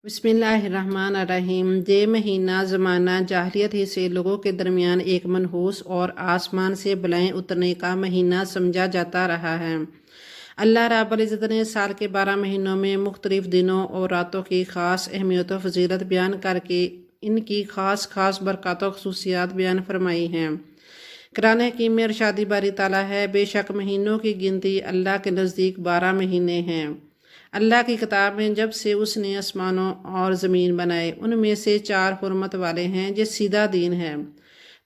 بسم اللہ الرحمن الرحیم۔ یہ مہینہ زمانہ جاہلیت ہی سے لوگوں کے درمیان ایک منحوس اور آسمان سے بلائیں اترنے کا مہینہ سمجھا جاتا رہا ہے۔ اللہ رب العزت نے سال کے 12 مہینوں میں مختلف دنوں اور راتوں کی خاص اہمیت و فضیلت بیان کر کے ان کی خاص برکات و خصوصیات بیان فرمائی ہیں۔ قرآن حکیم میں ارشاد باری تعالیٰ ہے، بے شک مہینوں کی گنتی اللہ کے نزدیک 12 مہینے ہیں۔ اللہ کی کتاب میں جب سے اس نے آسمانوں اور زمین بنائے ان میں سے 4 حرمت والے ہیں، یہ سیدھا دین ہے۔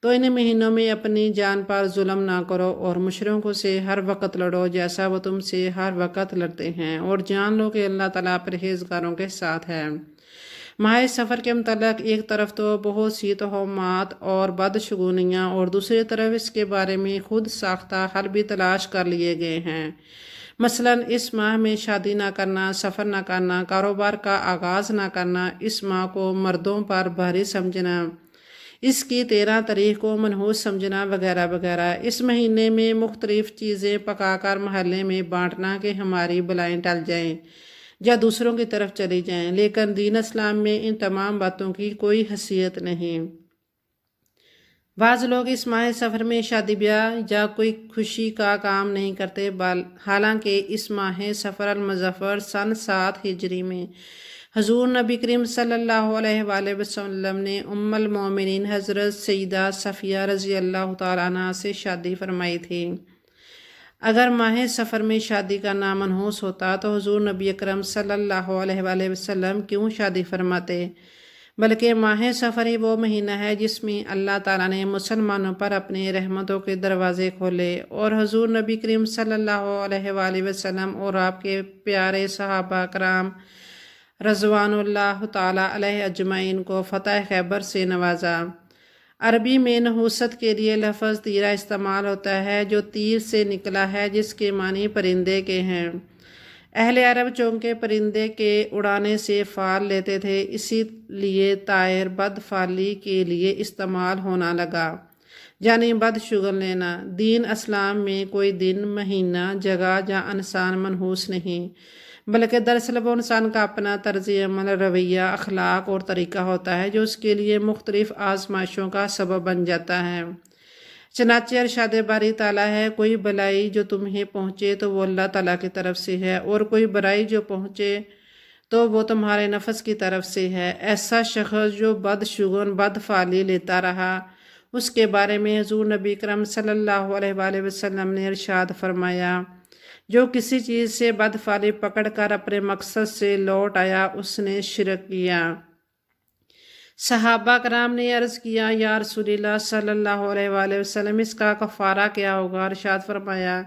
تو ان مہینوں میں اپنی جان پر ظلم نہ کرو اور مشرکوں سے ہر وقت لڑو جیسا وہ تم سے ہر وقت لڑتے ہیں، اور جان لو کہ اللہ تعالیٰ پرہیزگاروں کے ساتھ ہے۔ ماہ سفر کے متعلق ایک طرف تو بہت سی توہمات اور بدشگونیاں اور دوسری طرف اس کے بارے میں خود ساختہ حل بھی تلاش کر لیے گئے ہیں۔ مثلاً اس ماہ میں شادی نہ کرنا، سفر نہ کرنا، کاروبار کا آغاز نہ کرنا، اس ماہ کو مردوں پر بھاری سمجھنا، اس کی 13 تاریخ کو منحوس سمجھنا وغیرہ وغیرہ۔ اس مہینے میں مختلف چیزیں پکا کر محلے میں بانٹنا کہ ہماری بلائیں ٹل جائیں یا دوسروں کی طرف چلی جائیں، لیکن دین اسلام میں ان تمام باتوں کی کوئی حیثیت نہیں۔ بعض لوگ اس ماہ سفر میں شادی بیاہ یا کوئی خوشی کا کام نہیں کرتے، حالانکہ اس ماہ سفر المظفر سن 7 ہجری میں حضور نبی کریم صلی اللہ علیہ وآلہ وسلم نے ام المومنین حضرت سیدہ صفیہ رضی اللہ تعالیٰ عنہ سے شادی فرمائی تھی۔ اگر ماہ سفر میں شادی کرنا منحوس ہوتا تو حضور نبی اکرم صلی اللہ علیہ وآلہ وسلم کیوں شادی فرماتے؟ بلکہ ماہ سفر ہی وہ مہینہ ہے جس میں اللہ تعالیٰ نے مسلمانوں پر اپنے رحمتوں کے دروازے کھولے، اور حضور نبی کریم صلی اللہ علیہ وآلہ وسلم اور آپ کے پیارے صحابہ کرام رضوان اللہ تعالیٰ علیہ اجمعین کو فتح خیبر سے نوازا۔ عربی میں نحوست کے لیے لفظ تیرہ استعمال ہوتا ہے جو تیر سے نکلا ہے، جس کے معنی پرندے کے ہیں۔ اہل عرب چونکہ پرندے کے اڑانے سے فال لیتے تھے، اسی لیے طائر بد فالی کے لیے استعمال ہونا لگا، یعنی بد شگن لینا۔ دین اسلام میں کوئی دن، مہینہ، جگہ یا انسان منحوس نہیں، بلکہ دراصل وہ انسان کا اپنا طرز عمل، رویہ، اخلاق اور طریقہ ہوتا ہے جو اس کے لیے مختلف آزمائشوں کا سبب بن جاتا ہے۔ چنانچہ ارشاد باری تعالیٰ ہے، کوئی بلائی جو تمہیں پہنچے تو وہ اللہ تعالیٰ کی طرف سے ہے، اور کوئی برائی جو پہنچے تو وہ تمہارے نفس کی طرف سے ہے۔ ایسا شخص جو بد شگون، بد فعلی لیتا رہا، اس کے بارے میں حضور نبی کرم صلی اللہ علیہ وآلہ وسلم نے ارشاد فرمایا، جو کسی چیز سے بد فعلی پکڑ کر اپنے مقصد سے لوٹ آیا، اس نے شرک کیا۔ صحابہ کرام نے عرض کیا، یا رسول اللہ صلی اللہ علیہ وآلہ وسلم، اس کا کفارہ کیا ہوگا؟ ارشاد فرمایا،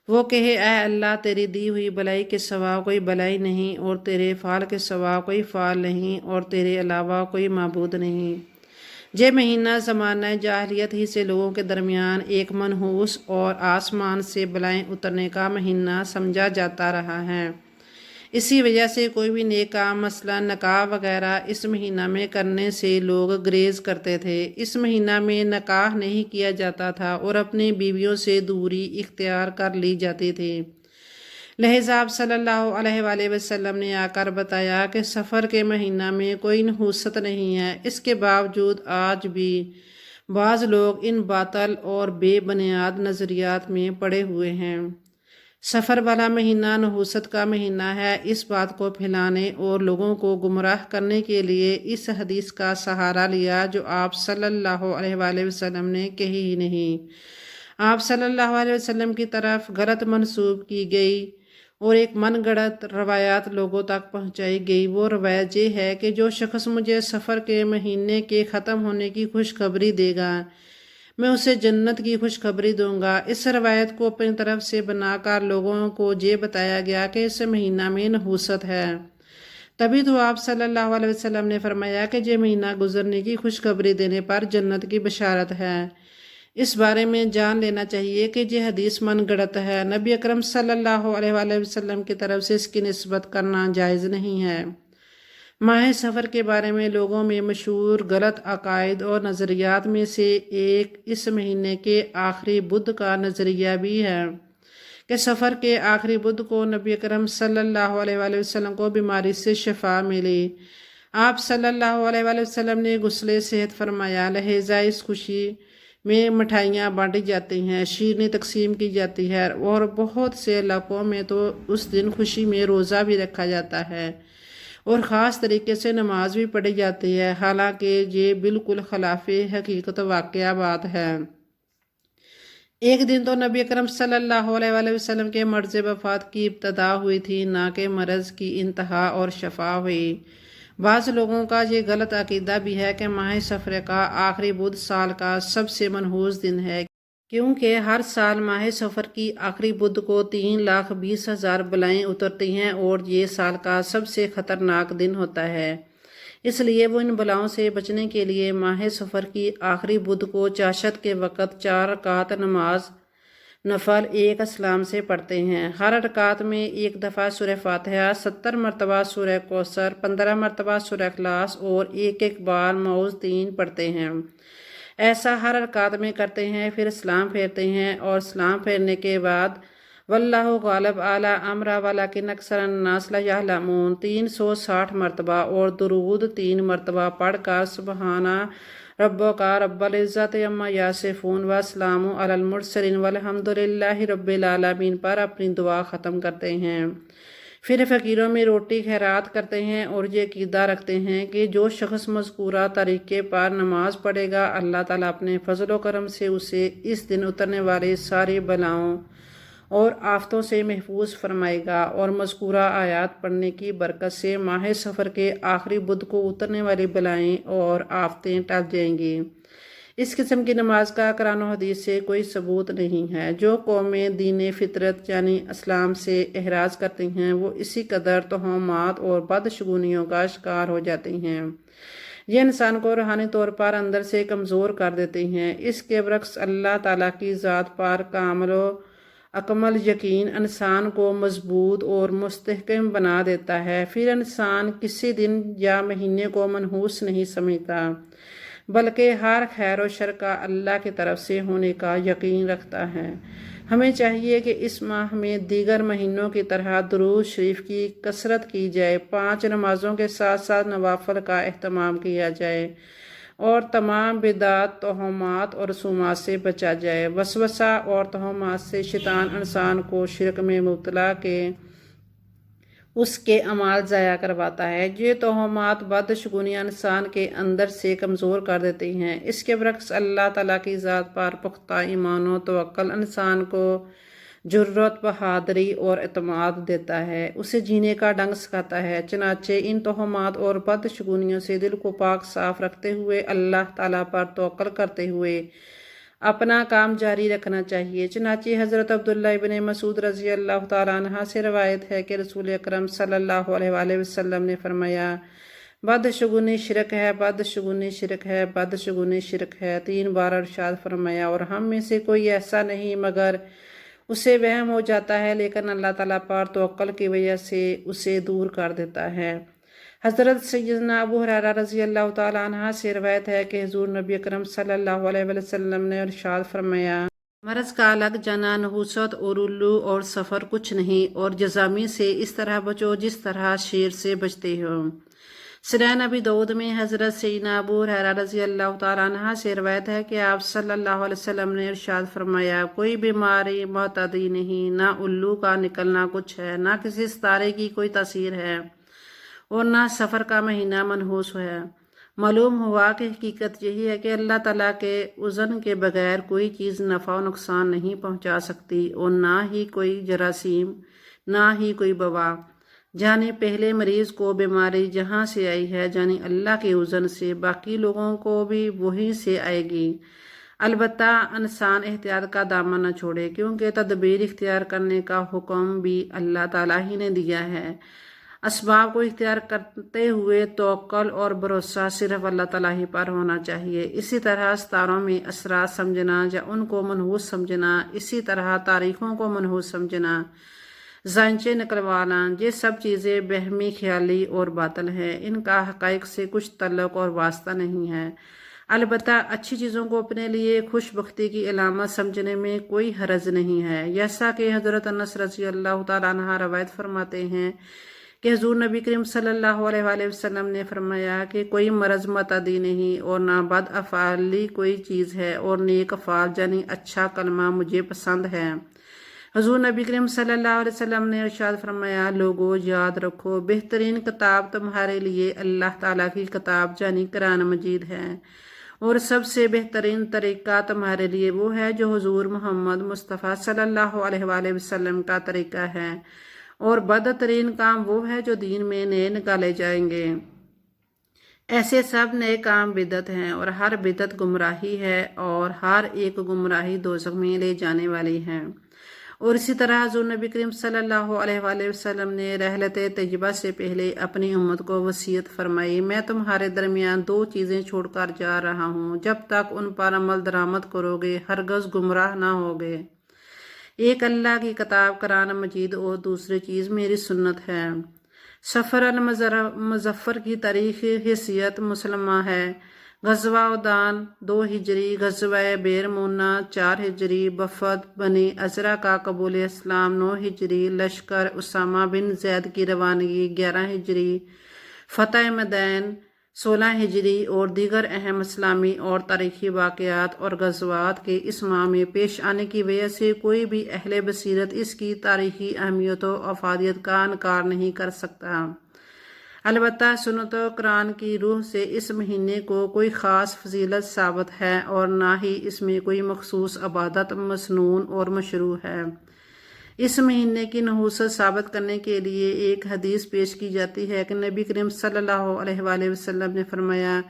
وہ کہے، اے اللہ، تیری دی ہوئی بلائی کے سوا کوئی بلائی نہیں، اور تیرے فعل کے سوا کوئی فعل نہیں، اور تیرے علاوہ کوئی معبود نہیں۔ یہ مہینہ زمانہ جاہلیت ہی سے لوگوں کے درمیان ایک منحوس اور آسمان سے بلائیں اترنے کا مہینہ سمجھا جاتا رہا ہے۔ اسی وجہ سے کوئی بھی نیک کام، مثلا نکاح وغیرہ، اس مہینہ میں کرنے سے لوگ گریز کرتے تھے۔ اس مہینہ میں نکاح نہیں کیا جاتا تھا اور اپنی بیویوں سے دوری اختیار کر لی جاتی تھی۔ لہذا آپ صلی اللہ علیہ وآلہ وسلم نے آ کر بتایا کہ سفر کے مہینہ میں کوئی نحوست نہیں ہے۔ اس کے باوجود آج بھی بعض لوگ ان باطل اور بے بنیاد نظریات میں پڑے ہوئے ہیں۔ سفر والا مہینہ نحوست کا مہینہ ہے، اس بات کو پھیلانے اور لوگوں کو گمراہ کرنے کے لیے اس حدیث کا سہارا لیا جو آپ صلی اللہ علیہ وآلہ وسلم نے کہی ہی نہیں۔ آپ صلی اللہ علیہ وسلم کی طرف غلط منسوب کی گئی اور ایک من گڑت روایات لوگوں تک پہنچائی گئی۔ وہ روایت یہ ہے کہ جو شخص مجھے سفر کے مہینے کے ختم ہونے کی خوشخبری دے گا، میں اسے جنت کی خوشخبری دوں گا۔ اس روایت کو اپنی طرف سے بنا کر لوگوں کو یہ بتایا گیا کہ اس مہینہ میں نحوست ہے۔ تبھی تو آپ صلی اللہ علیہ وسلم نے فرمایا کہ یہ مہینہ گزرنے کی خوشخبری دینے پر جنت کی بشارت ہے۔ اس بارے میں جان لینا چاہیے کہ یہ حدیث من گڑت ہے، نبی اکرم صلی اللہ علیہ وآلہ وسلم کی طرف سے اس کی نسبت کرنا جائز نہیں ہے۔ ماہ سفر کے بارے میں لوگوں میں مشہور غلط عقائد اور نظریات میں سے ایک اس مہینے کے آخری بدھ کا نظریہ بھی ہے کہ سفر کے آخری بدھ کو نبی اکرم صلی اللہ علیہ وآلہ وسلم کو بیماری سے شفا ملی۔ آپ صلی اللہ علیہ وآلہ وسلم نے غسل صحت فرمایا۔ لہذا اس خوشی میں مٹھائیاں بانٹی جاتی ہیں، شیرنی تقسیم کی جاتی ہے اور بہت سے علاقوں میں تو اس دن خوشی میں روزہ بھی رکھا جاتا ہے اور خاص طریقے سے نماز بھی پڑھی جاتی ہے، حالانکہ یہ بالکل خلاف حقیقت واقعہ بات ہے۔ ایک دن تو نبی اکرم صلی اللہ علیہ وآلہ وسلم کے مرض وفات کی ابتدا ہوئی تھی، نہ کہ مرض کی انتہا اور شفا ہوئی۔ بعض لوگوں کا یہ غلط عقیدہ بھی ہے کہ ماہ سفر کا آخری بدھ سال کا سب سے منحوس دن ہے، کیونکہ ہر سال ماہ سفر کی آخری بدھ کو 3,20,000 بلائیں اترتی ہیں اور یہ سال کا سب سے خطرناک دن ہوتا ہے۔ اس لیے وہ ان بلاؤں سے بچنے کے لیے ماہ سفر کی آخری بدھ کو چاشت کے وقت 4 رکعت نماز نفل ایک اسلام سے پڑھتے ہیں۔ ہر رکعت میں ایک دفعہ سورہ فاتحہ، 70 مرتبہ سورہ کوثر، 15 مرتبہ سورہ اخلاص اور ایک بار معوذ پڑھتے ہیں۔ ایسا ہر رکعت میں کرتے ہیں، پھر اسلام پھیرتے ہیں اور اسلام پھیرنے کے بعد واللہ غالب علی امرہ ولکن اکثر الناس لا یعلمون 360 مرتبہ اور درود 3 مرتبہ پڑھ کر سبحان ربک رب العزت عما یصفون وسلام علی المرسلین والحمد للہ رب العالمین پر اپنی دعا ختم کرتے ہیں۔ پھر فقیروں میں روٹی خیرات کرتے ہیں اور یہ عقیدہ رکھتے ہیں کہ جو شخص مذکورہ طریقے پر نماز پڑھے گا، اللہ تعالیٰ اپنے فضل و کرم سے اسے اس دن اترنے والے ساری بلاؤں اور آفتوں سے محفوظ فرمائے گا، اور مذکورہ آیات پڑھنے کی برکت سے ماہ سفر کے آخری بدھ کو اترنے والی بلائیں اور آفتیں ٹل جائیں گی۔ اس قسم کی نماز کا قرآن و حدیث سے کوئی ثبوت نہیں ہے۔ جو قومیں دین فطرت یعنی اسلام سے احراز کرتی ہیں، وہ اسی قدر توہمات اور بدشگونیوں کا شکار ہو جاتی ہیں۔ یہ انسان کو روحانی طور پر اندر سے کمزور کر دیتی ہیں۔ اس کے برعکس اللہ تعالیٰ کی ذات پر کامل و اکمل یقین انسان کو مضبوط اور مستحکم بنا دیتا ہے۔ پھر انسان کسی دن یا مہینے کو منحوس نہیں سمجھتا، بلکہ ہر خیر و شر کا اللہ کی طرف سے ہونے کا یقین رکھتا ہے۔ ہمیں چاہیے کہ اس ماہ میں دیگر مہینوں کی طرح درود شریف کی کثرت کی جائے، 5 نمازوں کے ساتھ ساتھ نوافل کا اہتمام کیا جائے اور تمام بدعات، توہمات اور رسومات سے بچا جائے۔ وسوسہ اور توہمات سے شیطان انسان کو شرک میں مبتلا کے اس کے اعمال ضائع کرواتا ہے۔ یہ توہمات بدشگونیاں انسان کے اندر سے کمزور کر دیتی ہیں۔ اس کے برعکس اللہ تعالیٰ کی ذات پر پختہ ایمان و توکل انسان کو جرأت، بہادری اور اعتماد دیتا ہے، اسے جینے کا ڈنگ سکھاتا ہے۔ چنانچہ ان توہمات اور بدشگونیوں سے دل کو پاک صاف رکھتے ہوئے اللہ تعالیٰ پر توکل کرتے ہوئے اپنا کام جاری رکھنا چاہیے۔ چنانچہ حضرت عبداللہ ابن مسعود رضی اللہ تعالیٰ عنہ سے روایت ہے کہ رسول اکرم صلی اللہ علیہ وآلہ وسلم نے فرمایا، بدشگونی شرک ہے، بدشگونی شرک ہے، بدشگونی شرک ہے، 3 بار ارشاد فرمایا، اور ہم میں سے کوئی ایسا نہیں مگر اسے وہم ہو جاتا ہے، لیکن اللہ تعالیٰ پر توکل کی وجہ سے اسے دور کر دیتا ہے۔ حضرت سیدنا ابو ہریرہ رضی اللہ تعالیٰ عنہ سے روایت ہے کہ حضور نبی اکرم صلی اللہ علیہ وسلم نے ارشاد فرمایا، مرض کا لگ جانا، نحوست اور الو اور سفر کچھ نہیں، اور جزامی سے اس طرح بچو جس طرح شیر سے بچتے ہو۔ سنن ابی داؤد میں حضرت سیدنا ابو ہریرہ رضی اللہ تعالیٰ عنہ سے روایت ہے کہ آپ صلی اللہ علیہ وسلم نے ارشاد فرمایا، کوئی بیماری معتدی نہیں، نہ الو کا نکلنا کچھ ہے، نہ کسی ستارے کی کوئی تاثیر ہے اور نہ سفر کا مہینہ منحوس ہے۔ معلوم ہوا کہ حقیقت یہی ہے کہ اللہ تعالیٰ کے اذن کے بغیر کوئی چیز نفع و نقصان نہیں پہنچا سکتی، اور نہ ہی کوئی جراثیم، نہ ہی کوئی وبا۔ جانی پہلے مریض کو بیماری جہاں سے آئی ہے، جانی اللہ کے اذن سے، باقی لوگوں کو بھی وہیں سے آئے گی۔ البتہ انسان احتیاط کا دامن نہ چھوڑے، کیونکہ تدبیر اختیار کرنے کا حکم بھی اللہ تعالیٰ ہی نے دیا ہے۔ اسباب کو اختیار کرتے ہوئے توکل اور بھروسہ صرف اللہ تعالیٰ ہی پر ہونا چاہیے۔ اسی طرح ستاروں میں اثرات سمجھنا یا ان کو منحوس سمجھنا، اسی طرح تاریخوں کو منحوس سمجھنا، زانچے نکلوانا، یہ سب چیزیں بہمی، خیالی اور باطل ہیں، ان کا حقائق سے کچھ تعلق اور واسطہ نہیں ہے۔ البتہ اچھی چیزوں کو اپنے لیے خوش بختی کی علامت سمجھنے میں کوئی حرج نہیں ہے، جیسا کہ حضرت انس رضی اللہ تعالیٰ عنہ روایت فرماتے ہیں کہ حضور نبی کریم صلی اللہ علیہ وآلہ وسلم نے فرمایا کہ کوئی مرض معتدی نہیں اور نہ بد افعالی کوئی چیز ہے، اور نیک افعال یعنی اچھا کلمہ مجھے پسند ہے۔ حضور نبی کریم صلی اللہ علیہ وسلم نے ارشاد فرمایا، لوگو یاد رکھو بہترین کتاب تمہارے لیے اللہ تعالیٰ کی کتاب یعنی قرآن مجید ہے، اور سب سے بہترین طریقہ تمہارے لیے وہ ہے جو حضور محمد مصطفیٰ صلی اللہ علیہ وآلہ وسلم کا طریقہ ہے، اور بدترین کام وہ ہے جو دین میں نئے نکالے جائیں گے۔ ایسے سب نئے کام بدعت ہیں، اور ہر بدعت گمراہی ہے، اور ہر ایک گمراہی دوزخ میں لے جانے والی ہے۔ اور اسی طرح حضور نبی کریم صلی اللہ علیہ وآلہ وسلم نے رحلت طیبہ سے پہلے اپنی امت کو وصیت فرمائی، میں تمہارے درمیان دو چیزیں چھوڑ کر جا رہا ہوں، جب تک ان پر عمل درآمد کرو گے ہرگز گمراہ نہ ہوگے۔ ایک اللہ کی کتاب قرآن مجید، اور دوسری چیز میری سنت ہے۔ سفر المظفر کی تاریخی حیثیت مسلمہ ہے۔ غزوہ عدوان 2 ہجری، غزوہ بئر مونا 4 ہجری، وفد بنی ازرع کا قبول اسلام 9 ہجری، لشکر اسامہ بن زید کی روانگی 11 ہجری، فتح مدین 16 ہجری، اور دیگر اہم اسلامی اور تاریخی واقعات اور غزوات کے اس ماہ میں پیش آنے کی وجہ سے کوئی بھی اہل بصیرت اس کی تاریخی اہمیت و افادیت کا انکار نہیں کر سکتا۔ البتہ سنت و قرآن کی روح سے اس مہینے کو کوئی خاص فضیلت ثابت ہے، اور نہ ہی اس میں کوئی مخصوص عبادت مسنون اور مشروع ہے۔ اس مہینے کی نحوست ثابت کرنے کے لیے ایک حدیث پیش کی جاتی ہے کہ نبی کریم صلی اللہ علیہ وآلہ وسلم نے فرمایا،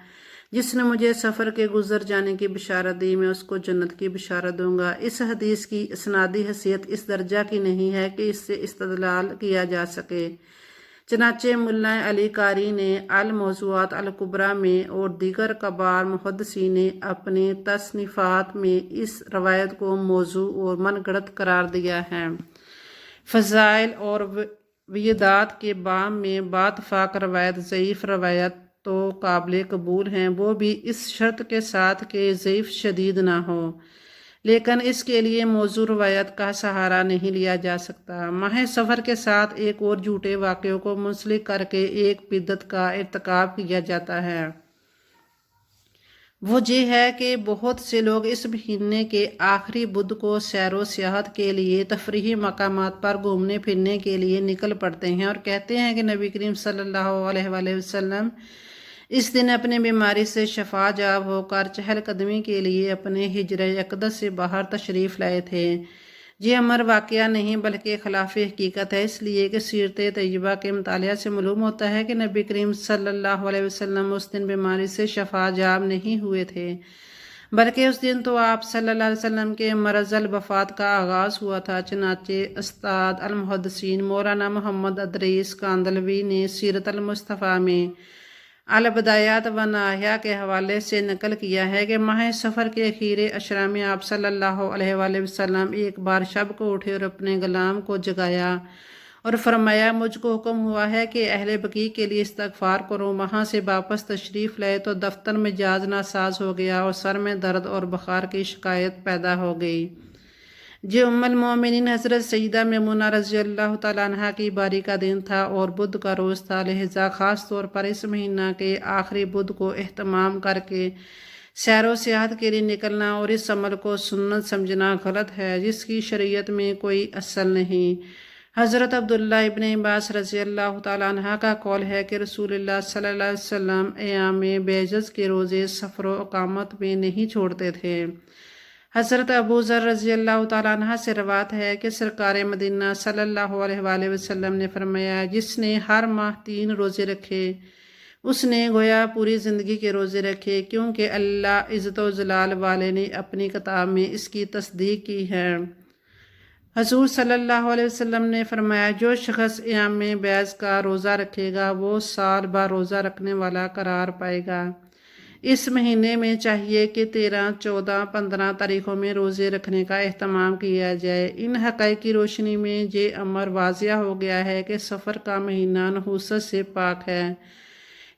جس نے مجھے سفر کے گزر جانے کی بشارت دی میں اس کو جنت کی بشارت دوں گا۔ اس حدیث کی اسنادی حیثیت اس درجہ کی نہیں ہے کہ اس سے استدلال کیا جا سکے، چنانچہ ملا علی قاری نے الموضوعات الکبریٰ میں اور دیگر کبار محدثین نے اپنے تصنیفات میں اس روایت کو موضوع اور من گھڑت قرار دیا ہے۔ فضائل اور وعیدات کے باب میں باتفاق روایت ضعیف روایت تو قابل قبول ہیں، وہ بھی اس شرط کے ساتھ کہ ضعیف شدید نہ ہو، لیکن اس کے لیے موضوع روایت کا سہارا نہیں لیا جا سکتا۔ ماہ سفر کے ساتھ ایک اور جھوٹے واقعوں کو منسلک کر کے ایک بدعت کا ارتکاب کیا جاتا ہے۔ وہ یہ ہے کہ بہت سے لوگ اس مہینے کے آخری بدھ کو سیر و سیاحت کے لیے تفریحی مقامات پر گھومنے پھرنے کے لیے نکل پڑتے ہیں، اور کہتے ہیں کہ نبی کریم صلی اللہ علیہ وآلہ وسلم اس دن اپنی بیماری سے شفا یاب ہو کر چہل قدمی کے لیے اپنے حجرہ اقدس سے باہر تشریف لائے تھے۔ یہ امر واقعہ نہیں بلکہ خلاف حقیقت ہے، اس لیے کہ سیرت طیبہ کے مطالعہ سے معلوم ہوتا ہے کہ نبی کریم صلی اللہ علیہ وسلم اس دن بیماری سے شفا یاب نہیں ہوئے تھے، بلکہ اس دن تو آپ صلی اللہ علیہ وسلم کے مرض الوفات کا آغاز ہوا تھا۔ چنانچہ استاد المحدثین مولانا محمد ادریس کاندلوی نے سیرت المصطفیٰ میں البدایات و نہایہ کے حوالے سے نقل کیا ہے کہ ماہ سفر کے اخیر عشرہ میں آپ صلی اللہ علیہ وآلہ وسلم ایک بار شب کو اٹھے اور اپنے غلام کو جگایا اور فرمایا، مجھ کو حکم ہوا ہے کہ اہل بقیع کے لیے استغفار کرو۔ وہاں سے واپس تشریف لائے تو دفتر میں مزاج ناساز ہو گیا اور سر میں درد اور بخار کی شکایت پیدا ہو گئی۔ یہ ام المومنین حضرت سیدہ میمونہ رضی اللہ تعالیٰ عنہ کی باری کا دن تھا اور بدھ کا روز تھا، لہذا خاص طور پر اس مہینہ کے آخری بدھ کو اہتمام کر کے سیر و سیاحت کے لیے نکلنا اور اس عمل کو سنت سمجھنا غلط ہے، جس کی شریعت میں کوئی اصل نہیں۔ حضرت عبداللہ ابن عباس رضی اللہ تعالیٰ عنہ کا قول ہے کہ رسول اللہ صلی اللہ علیہ وسلم ایام بیجز کے روزے سفر و اقامت میں نہیں چھوڑتے تھے۔ حضرت ابو ذر رضی اللہ تعالیٰ عنہ سے روایت ہے کہ سرکار مدینہ صلی اللہ علیہ وآلہ وسلم نے فرمایا، جس نے ہر ماہ 3 روزے رکھے اس نے گویا پوری زندگی کے روزے رکھے، کیونکہ اللہ عزت و جلال والے نے اپنی کتاب میں اس کی تصدیق کی ہے۔ حضور صلی اللہ علیہ وسلم نے فرمایا، جو شخص ایام بیض کا روزہ رکھے گا وہ سال بھر روزہ رکھنے والا قرار پائے گا۔ اس مہینے میں چاہیے کہ 13، 14، 15 تاریخوں میں روزے رکھنے کا اہتمام کیا جائے۔ ان حقائق کی روشنی میں یہ امر واضح ہو گیا ہے کہ سفر کا مہینہ نحوست سے پاک ہے،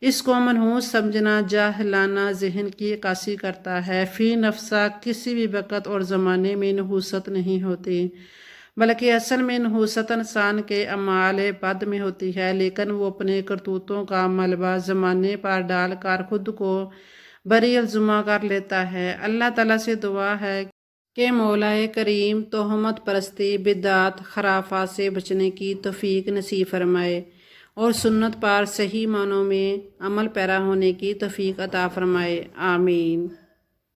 اس کو منحوس سمجھنا جاہلانہ ذہن کی عکاسی کرتا ہے۔ فی نفسہ کسی بھی وقت اور زمانے میں نحوست نہیں ہوتی، بلکہ اصل میں نحوست انسان کے اعمال بد میں ہوتی ہے، لیکن وہ اپنے کرتوتوں کا ملبہ زمانے پر ڈال کر خود کو بری الزمہ کر لیتا ہے۔ اللہ تعالیٰ سے دعا ہے کہ مولا کریم تہمت پرستی، بدعت، خرافات سے بچنے کی توفیق نصیب فرمائے اور سنت پر صحیح معنوں میں عمل پیرا ہونے کی توفیق عطا فرمائے، آمین۔